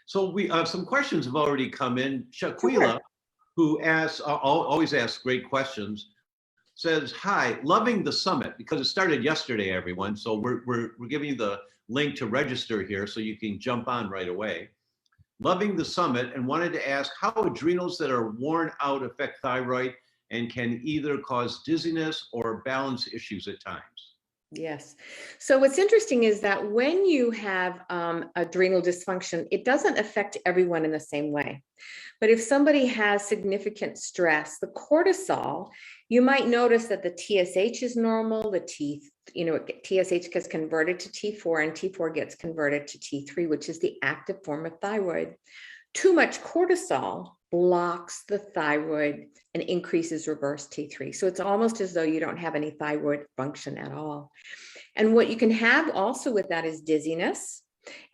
So we some questions have already come in. Shaquila, Sure. who asks, always asks great questions, says, "Hi, loving the summit because it started yesterday, everyone. So we're giving you the link to register here so you can jump on right away. Loving the summit and wanted to ask how adrenals that are worn out affect thyroid and can either cause dizziness or balance issues at times." Yes. So what's interesting is that when you have adrenal dysfunction, it doesn't affect everyone in the same way. But if somebody has significant stress, the cortisol, you might notice that the TSH is normal, the TSH gets converted to T4 and T4 gets converted to T3, which is the active form of thyroid. Too much cortisol blocks the thyroid and increases reverse T3. So it's almost as though you don't have any thyroid function at all. And what you can have also with that is dizziness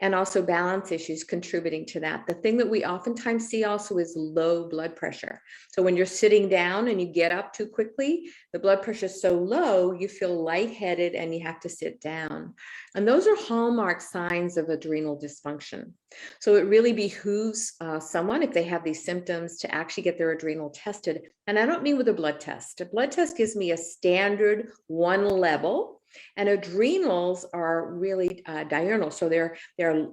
and also balance issues contributing to that. The thing that we oftentimes see also is low blood pressure. So when you're sitting down and you get up too quickly, the blood pressure is so low, you feel lightheaded and you have to sit down. And those are hallmark signs of adrenal dysfunction. So it really behooves someone, if they have these symptoms, to actually get their adrenal tested. And I don't mean with a blood test. A blood test gives me a standard one level. And adrenals are really diurnal. So they're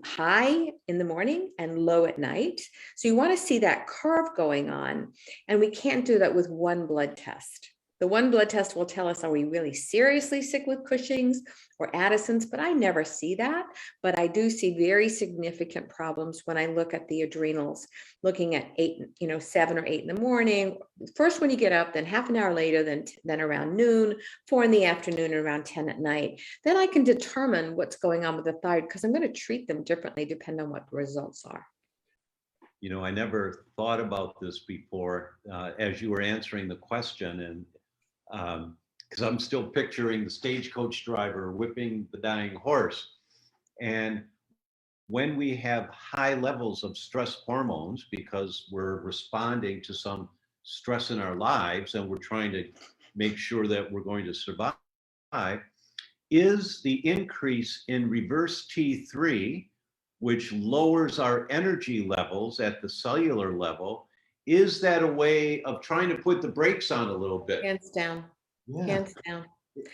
high in the morning and low at night. So you want to see that curve going on. And we can't do that with one blood test. The one blood test will tell us, are we really seriously sick with Cushing's or Addison's? But I never see that. But I do see very significant problems when I look at the adrenals, looking at 7 or 8 in the morning, first when you get up, then half an hour later, then around noon, 4 in the afternoon, and around 10 at night. Then I can determine what's going on with the thyroid because I'm going to treat them differently depending on what the results are. You know, I never thought about this before as you were answering the question, and because I'm still picturing the stagecoach driver whipping the dying horse. And when we have high levels of stress hormones because we're responding to some stress in our lives and we're trying to make sure that we're going to survive, is the increase in reverse T3, which lowers our energy levels at the cellular level, is that a way of trying to put the brakes on a little bit? Hands down. Yeah. Hands down.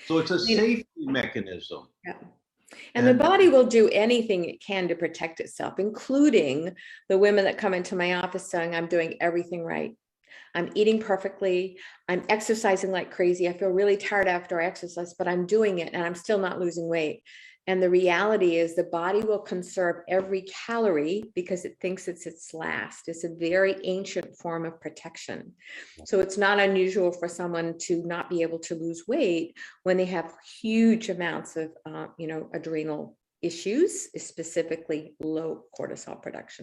So it's a safety mechanism. Yeah. And the body will do anything it can to protect itself, including the women that come into my office saying, I'm doing everything right. I'm eating perfectly. I'm exercising like crazy. I feel really tired after I exercise, but I'm doing it and I'm still not losing weight. And the reality is the body will conserve every calorie because it thinks it's its last. It's a very ancient form of protection. So it's not unusual for someone to not be able to lose weight when they have huge amounts of, adrenal issues, specifically low cortisol production.